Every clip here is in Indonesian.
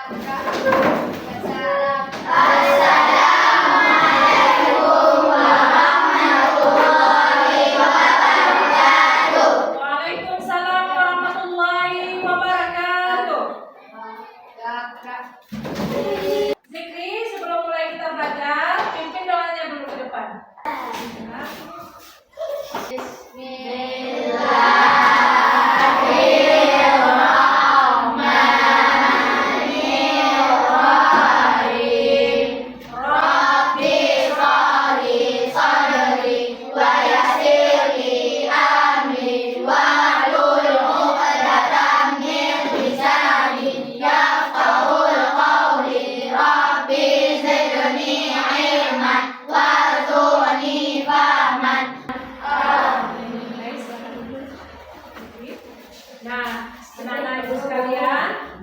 Waalaikumsalam warahmatullahi wabarakatuh. Zikri, sebelum mulai kita belajar, pimpin doanya dulu ke depan. Nah, anak-anak ibu sekalian,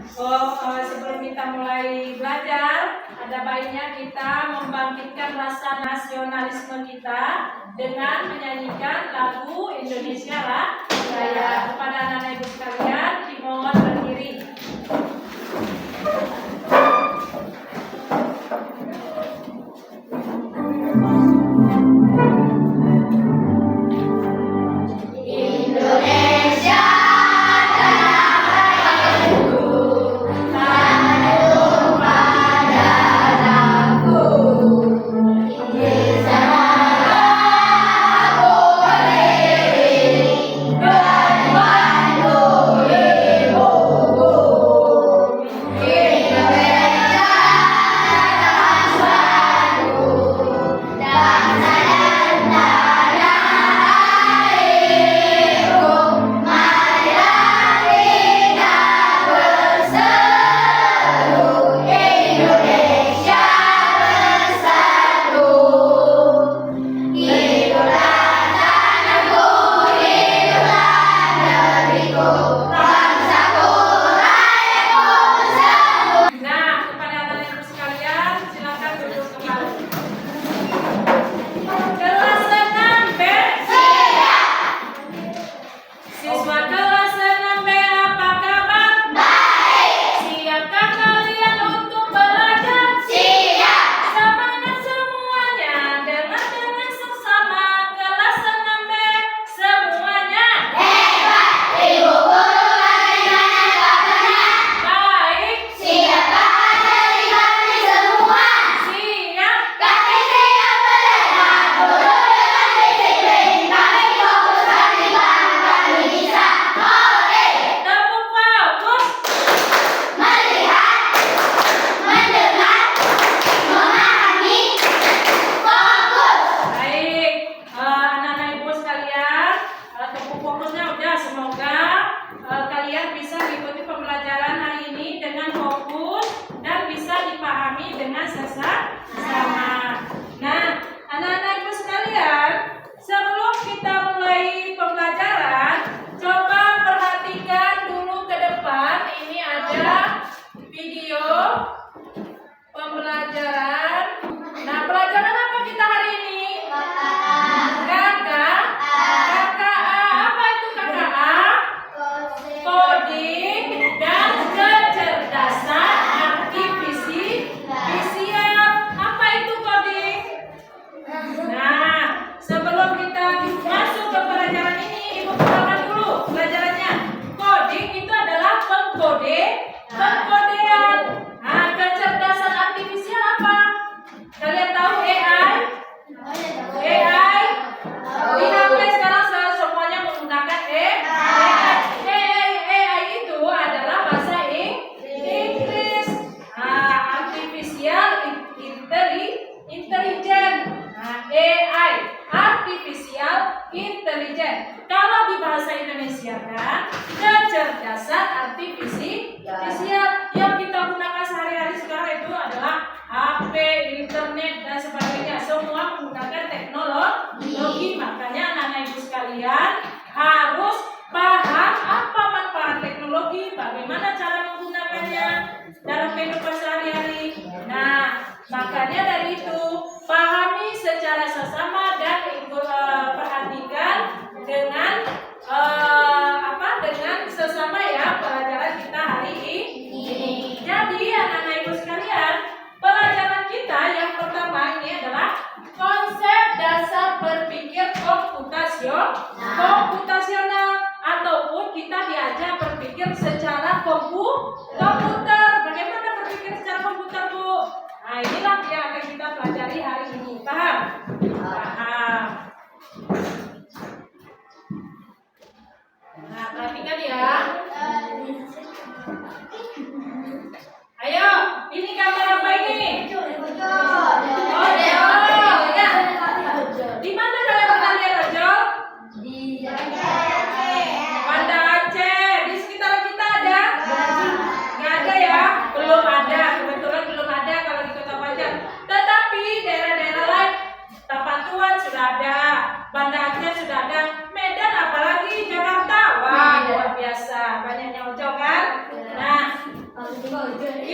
sebelum kita mulai belajar, ada baiknya kita membangkitkan rasa nasionalisme kita dengan menyanyikan lagu Indonesia Raya. Kepada anak-anak ibu sekalian, dimohon berdiri.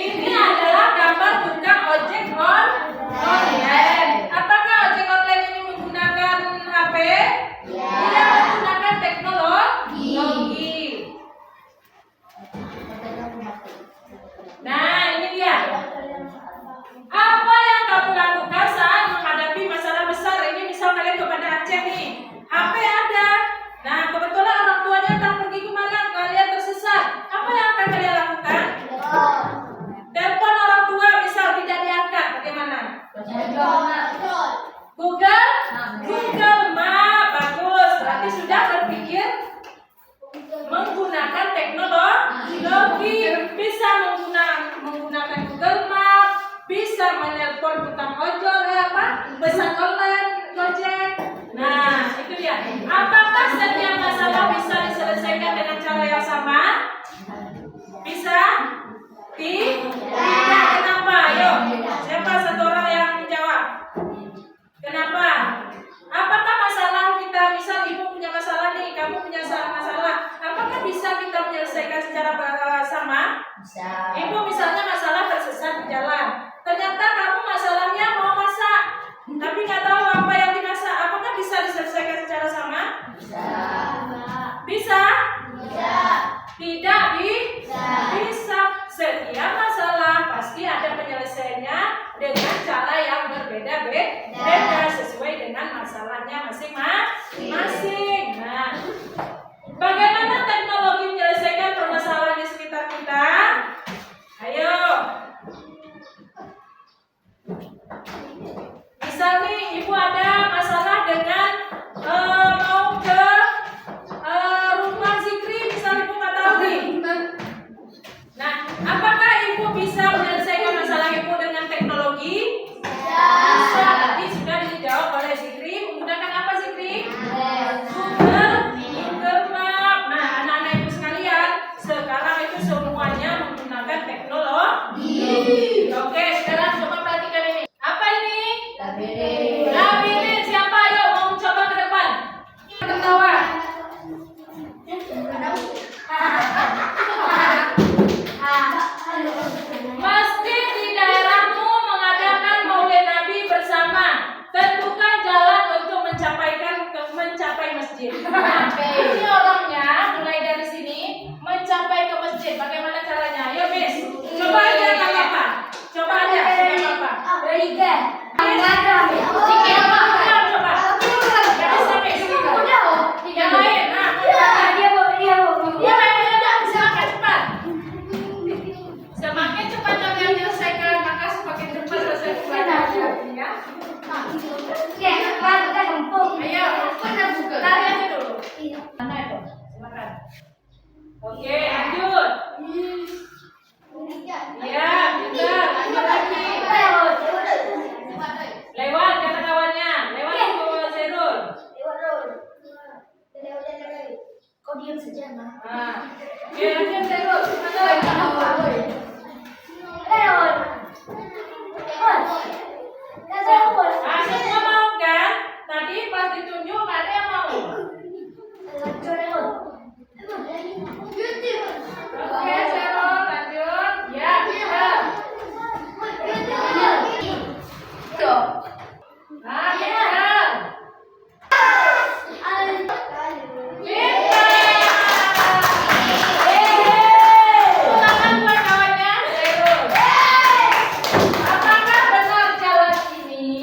Ini adalah gambar tukang ojek online. Apakah ojek online ini menggunakan HP? Dia menggunakan teknologi. Nah, ini dia. Apa yang kamu lakukan saat menghadapi masalah besar? Ini misal kalian kepada Aceh nih. HP ada. Nah, kebetulan orang tuanya tak pergi kemana, kalian tersesat. Apa yang akan kalian lakukan? Telepon orang tua, misal tidak diangkat, bagaimana? Google Map, bagus. Berarti sudah berpikir menggunakan teknologi. Bisa menggunakan Google Map, bisa menelpon tukang ojol, pesan online, Gojek. Nah, itu dia. Apakah setiap masalah bisa diselesaikan dengan cara yang sama? Bisa? Tidak. Kenapa? Ayo, siapa satu orang yang menjawab? Kenapa? Apakah masalah kita, misal ibu punya masalah nih, kamu punya masalah, apakah bisa kita menyelesaikan secara sama? Bisa. Ibu misalnya masalah tersesat di jalan, ternyata kamu masalahnya mau masak, tapi nggak tahu apa yang dimasak, apakah bisa diselesaikan secara sama? Bisa. Bisa? Bisa. Tidak bisa. Setiap masalah pasti ada penyelesaiannya dengan cara yang berbeda-beda sesuai dengan masalahnya masing-masing. Nah, bagaimana teknologi menyelesaikan permasalahan di sekitar kita? Ayo. Misal nih, ibu ada masalah dengan mau ke rumah Zikri, misal ibu nggak tahu nih. Nah, apakah ibu bisa menyelesaikan masalah ibu dengan teknologi? Bisa. Tadi sudah dijawab oleh Zikri. Menggunakan apa Zikri? Google Map. Nah, anak-anak ibu sekalian, sekarang itu semuanya menggunakan teknologi. Oke, sekarang coba perhatikan ini. Apa ini? Labirin. Siapa? Ayo mau coba ke depan. Ketawa. Masjid di daerahmu mengadakan Maulid Nabi bersama. Tentukan jalan untuk mencapai masjid. Nah, ini orangnya mulai dari sini mencapai ke masjid. Bagaimana caranya? Ayo, Miss. Coba aja nggak apa-apa. Coba aja nggak apa-apa. Coba. Nggak bisa, Miss. Yang lain. Nah, semakin cepat. Semakin cepat kalian menyelesaikan, maka semakin cepat selesai pelajaran. Ya. Ayo, tarik aja dulu. Mana itu? Silakan. Oke, lanjut. Ya, benar. Lanjut lagi. Lewat kata kawannya. Lewat itu Zerul. Kau diam saja, Ma. Nah, oke, lanjut Zerul. Semua mau kan? Tadi pas ditunjuk nggak ada yang mau. Oke, Zerul, lanjut. Ya, bisa. Nah, benar. Ulangan buat kawannya, Zerul. Apakah benar jalan ini?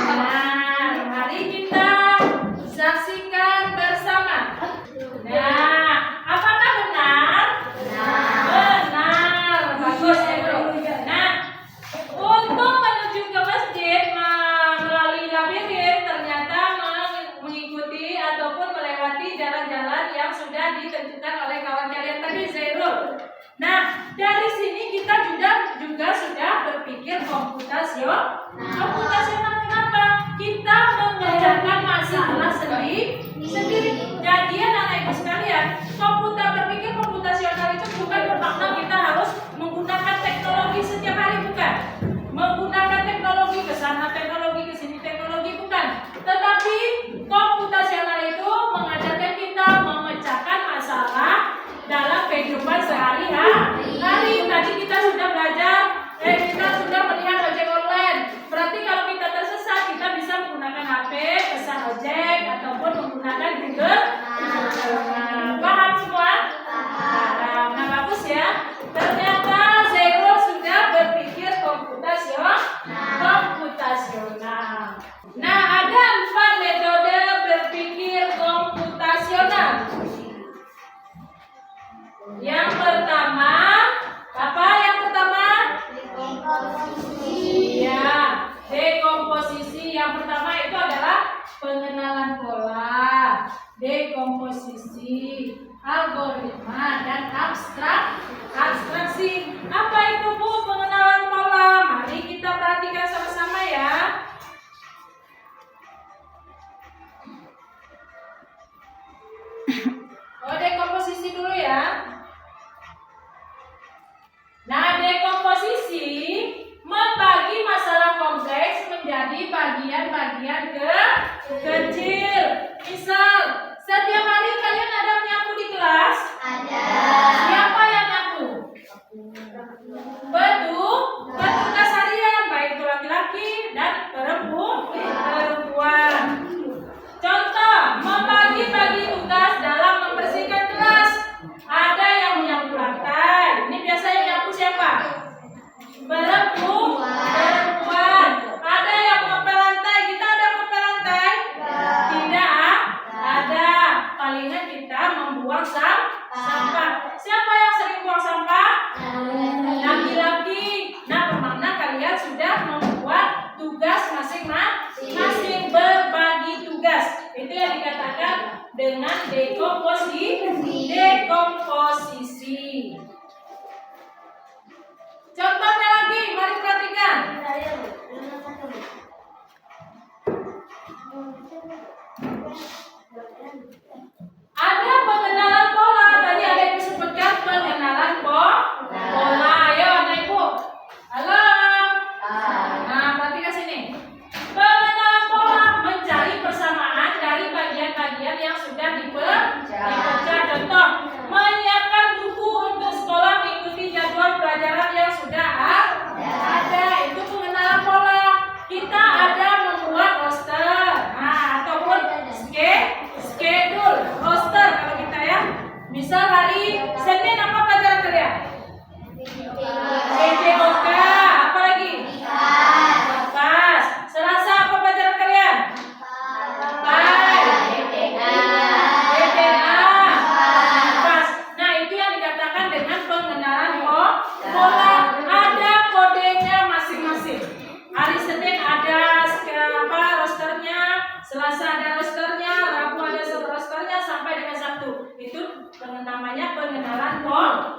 Nah, mari kita saksikan bersama. Nah, apakah benar? Benar. Bagus, Zerul. Nah, untuk menuju ke masjid melalui labirin ternyata mengikuti ataupun melewati jalan-jalan yang sudah ditentukan oleh kawan kalian tadi, Zerul. Nah, dari sini kita juga sudah berpikir komputasional. Kenapa? Kita mengerjakan masalah sendiri. Jadi anak ibu sekalian, berpikir komputasional itu bukan bermakna kita harus menggunakan teknologi setiap hari, bukan. Menggunakan teknologi ke sana, teknologi ke sini, teknologi bukan. Tetapi komputasional itu mengajarkan kita memecahkan masalah dalam kehidupan sehari-hari. Tadi akan Google. Nah, paham semua? Paham. Nah, bagus ya. Ternyata Zero sudah berpikir komputasional. Nah, ada 4 metode berpikir komputasional. Yang pertama, apa yang pertama? Iya, dekomposisi. Yang pertama itu adalah pengenalan pola, dekomposisi, algoritma, dan abstraksi. Apa itu Bu pengenalan pola? Mari kita perhatikan sama-sama ya. Oh, dekomposisi dulu ya. Nah, dekomposisi membagi masalah kompleks menjadi bagian-bagian kecil. Misal, setiap hari kalian ada menyapu di kelas? Ada. Siapa yang nyapu? Petugas harian, baik itu laki-laki dan perempuan. Contoh, membagi-bagi tugas dalam membersihkan kelas. Ada yang menyapu lantai. Ini biasanya nyapu siapa? Perempuan. Ada yang ngepel lantai. Kita ada ngepel lantai? Tidak ada. Palingan kita membuang sampah. Siapa yang sering buang sampah? Laki-laki. Nah, bermakna kalian sudah membuat tugas masing-masing, berbagi tugas. Itu yang dikatakan dengan dekomposisi. Contohnya lagi, mari perhatikan. Ada pengenalan pola. Tadi ada yang disebutkan pengenalan pola. Ayo, anak ibu. Halo. Nah, perhatikan sini. Pengenalan pola mencari persamaan dari bagian-bagian yang sudah dipecah. Contoh, menyiapkan buku untuk sekolah mengikuti jadwal pelajaran yang sudah ada. Itu pengenalan pola. Kita ada membuat roster, ataupun schedule, roster kalau kita ya. Misal hari Senin apa pelajaran kalian? PJOK, apa lagi? Pas. Selasa apa pelajaran kalian? Pas. Nah, itu yang dikatakan dengan pengenalan pola. Ada kodenya masing-masing. Hari Senin ada rosternya, Selasa ada rosternya, Rabu ada rosternya sampai dengan Sabtu. Itu namanya pengenalan pola.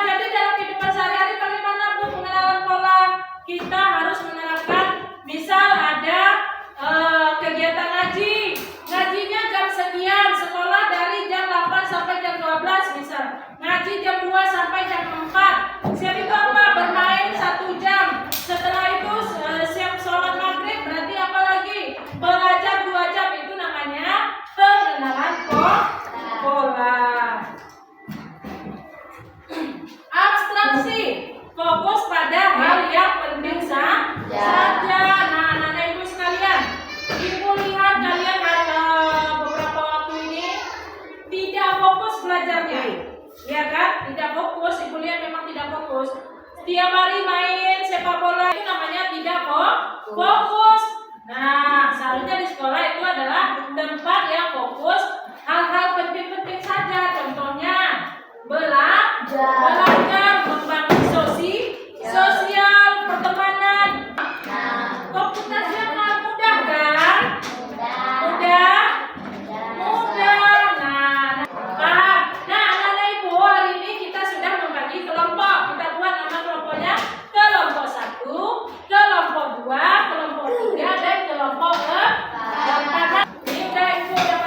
Jadi dalam kehidupan sehari-hari bagaimana Bu pengenalan pola? Kita harus menerapkan, misal ada kegiatan ngaji. Ngajinya jam sekian, sekolah dari jam 8 sampai jam 12 misal. Ngaji jam 2 sampai jam 4. Siap itu apa? Bermain 1 jam. Setelah itu siap sholat maghrib, berarti apa lagi? Belajar 2 jam. Itu namanya pengenalan pola. Abstraksi, fokus pada hal yang penting saja. Nah, anak-anak ibu sekalian, ibu lihat kalian ada beberapa waktu ini tidak fokus belajarnya, ya kan? Tidak fokus, ibu lihat memang tidak fokus. Setiap hari main sepak bola itu namanya tidak fokus. Nah, seharusnya di sekolah itu adalah tempat yang fokus hal-hal penting-penting saja. Contohnya belajar, membangun sosial, pertemanan. Komputasional mudah kan? Mudah. Nah, paham. Nah, anak-anak ibu, hari ini kita sudah membagi kelompok. Kita buat nama kelompoknya kelompok 1, kelompok 2, kelompok 3, dan kelompok 4. Ini udah ibu udah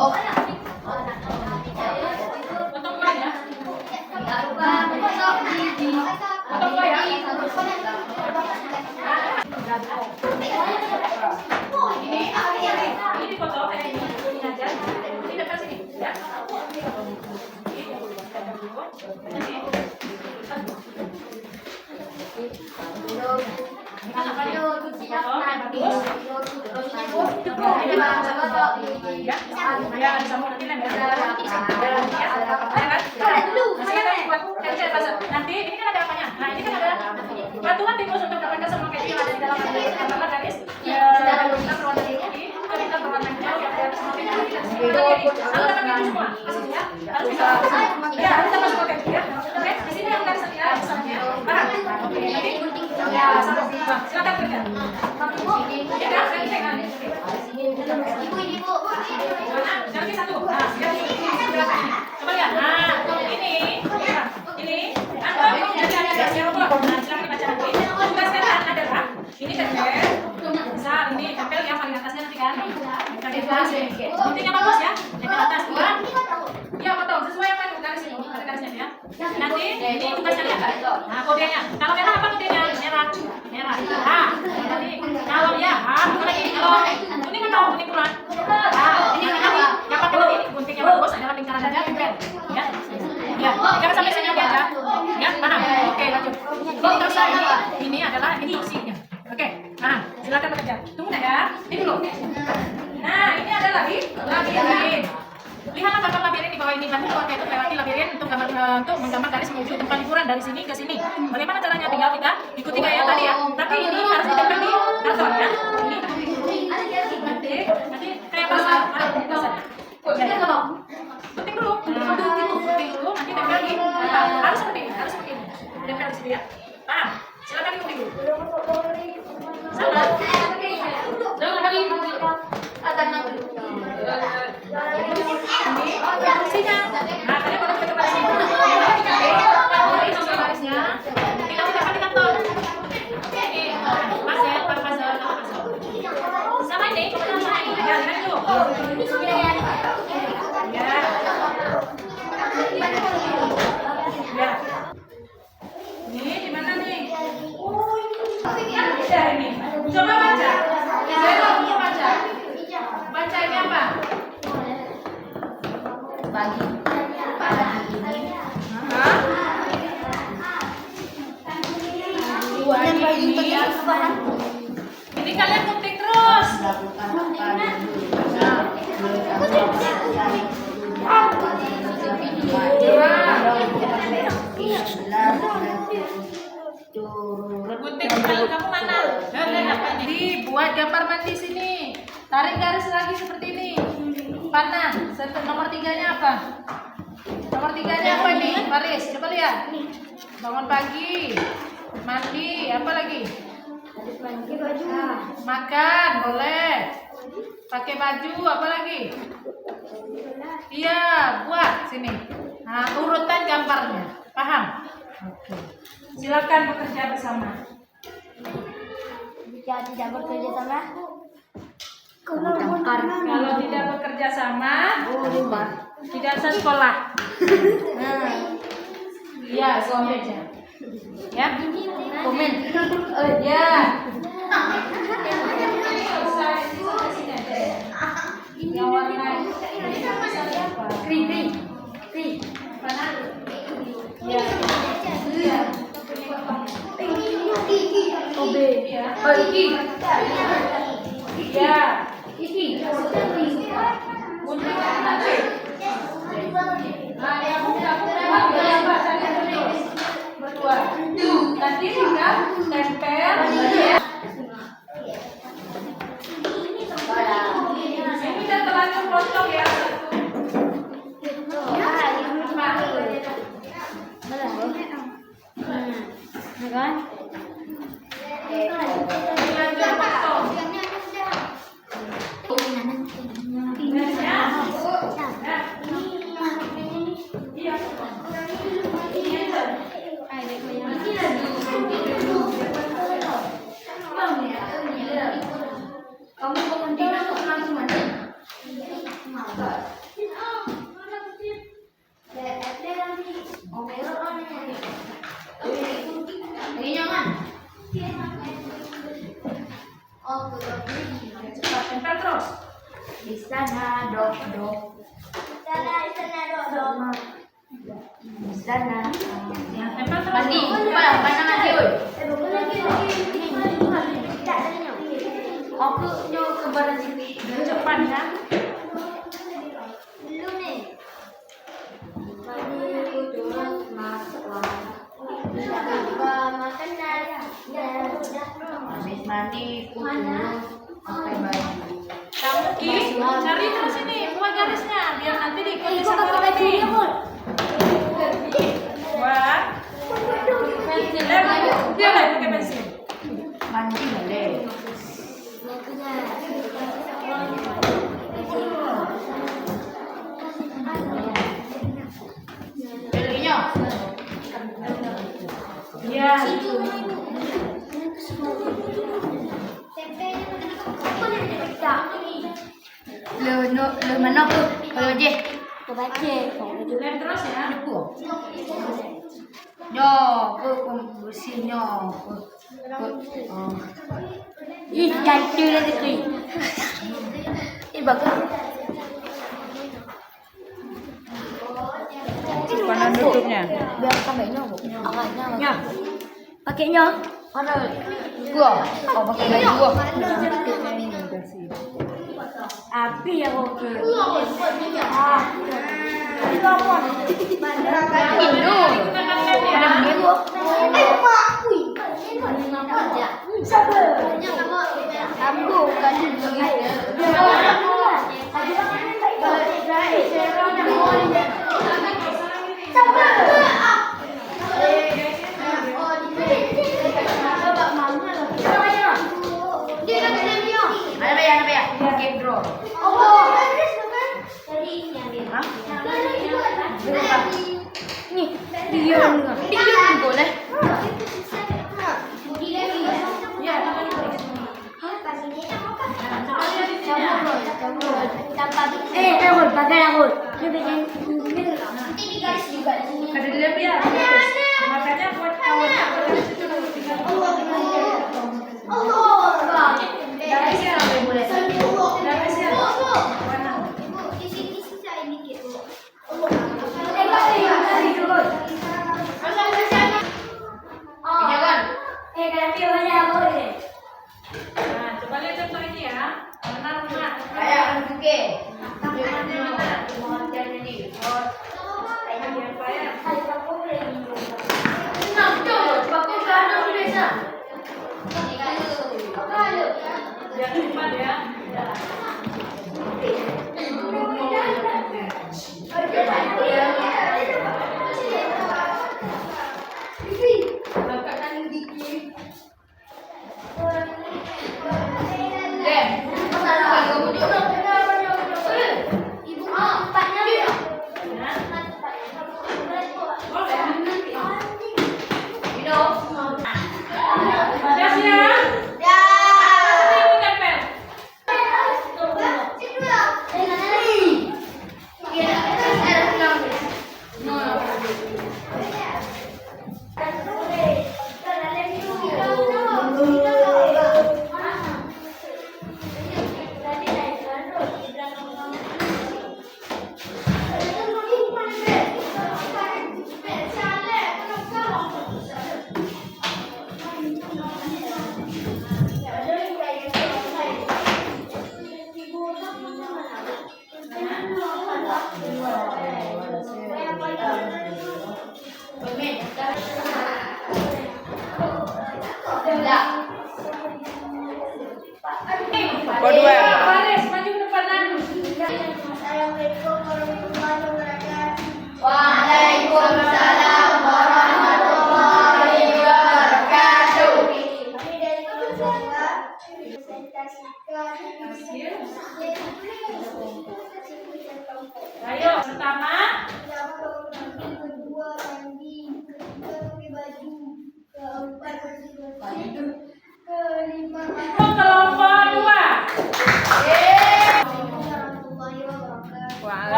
Potong dua ya. Potong dua ya. Ini dipotong kayak ini aja. Ini dekat sini ya. Nanti ini kan ada apanya? Nah ini kan ada patungan tikus untuk dapatkan semua kayak yang ada di dalam gambar garis. Kita berwarna putih, kita berwarna hijau yang ada semua kayak harus dapat itu semua. Kasih ya. Harus bisa. Ya harus dapat semua kayak ya. Oke, di sini yang garis ya, misalnya. Paham? Oke, nanti ya sama. Silakan kerja. Ya kan, saya pegang. Jadi satu. Nah, silakan. Coba lihat. Nah, ini. Anggap jadi ada gasnya robot. Nah, silakan dibaca nanti. Tugas kalian adalah ini tempel. Besar ini tempel yang paling atasnya nanti kan. Guntingnya bagus ya. Yang atas dua. Ya potong sesuai apa garis ini. Ada garisnya ya. Nanti ini tugas kalian. Nah, kodenya. Kalau merah apa kodenya? Merah. Nah, nanti kalau ya, lagi kalau kuning atau kuning pulang. Nah, ini nanti yang pakai ini guntingnya bagus adalah lingkaran aja tempel. Ya. Ya, jangan sampai sini aja. Ya, paham? Oke, lanjut. Terus ini adalah instruksinya. Oke, nah, silakan bekerja. Tunggu ya. Ini dulu. Nah, ini ada labirin. Lihatlah gambar labirin di bawah ini. Bantu keluarga itu melewati labirin untuk menggambar garis menuju tempat liburan dari sini ke sini. Bagaimana caranya? Tinggal kita ikuti kayak tadi ya. Tapi ini harus ditempel di karton ya. Ini nanti kayak pasar. Ya, kalau gunting dulu. Gunting dulu. Nanti tempel di. Harus seperti ini. Tempel di sini ya. Paham? Silakan digunting dulu. Sama. Jangan lagi. Ini fungsinya. Nah, tadi kalau kita coba sini. Ini nomor garisnya. Tinggal kita pakai kantor. Ini pasal. Sama ini. Ya, lihat dulu. Ya. Ini di mana nih? Ada ini. Coba baca. Saya mau baca. Baca ini apa? Pagi. Ini kalian gunting terus. Gunting kamu mana? Dibuat gambar mandi sini. Tarik garis lagi seperti ini. Panah. Nomor 3-nya apa? Nomor 3-nya apa nih? Paris, coba lihat. Bangun pagi, mandi, apa lagi? Makan, boleh. Pakai baju, apa lagi? Iya, buat sini. Nah, urutan gambarnya. Paham? Oke. Silakan bekerja bersama. Jika tidak bekerja sama, kalau tidak bekerja sama, tidak usah sekolah. Iya, sekolah aja. Ya, komen. Ya. Yang warna krim. Mana? Ya. Obe. Ya. Iki. Ya. Iki. Untuk nanti. Nah, yang baca berdua. Nanti tinggal tempel. Di sana dok dok. Di sana dok dok. Di sana. Mandi, mana lagi oi? Aku nyo ke barat sini. Cepat ya. Belum nih. Mandi turun masuk makanan. Habis mandi turun pakai baju. Kamu Ki, cari terus ini buat garisnya biar nanti diikuti sama Rodi. Buat pensil. Dia lah pakai pensil. Mandi boleh. Belinya. Iya. Lo mana tu? Kalau je. Lem terus ya. Nyo, bersihnya. Ih, cantik lagi tu. Ih, bagus. Mana tutupnya? Biar pakainya, awalnya. Pakainya. Mana? Gua. Oh, pakai baju gua. Api yang oke. Ada lem ya. Makanya buat kawan itu dulu tinggal. Nah, coba lihat contoh ini ya. Mana rumah? Jangan lupa ya.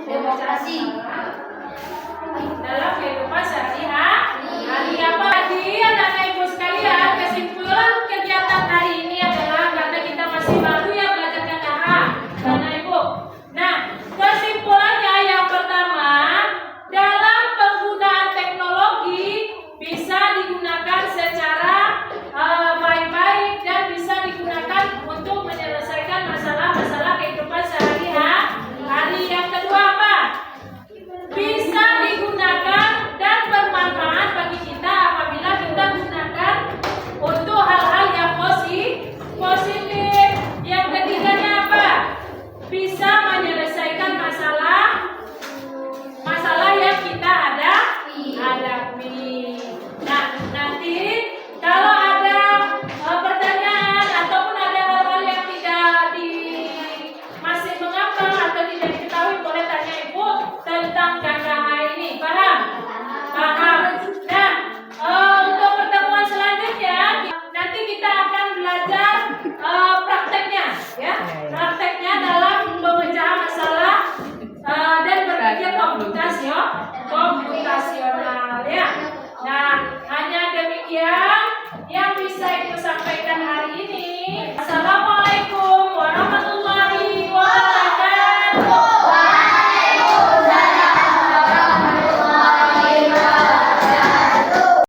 Demokrasi.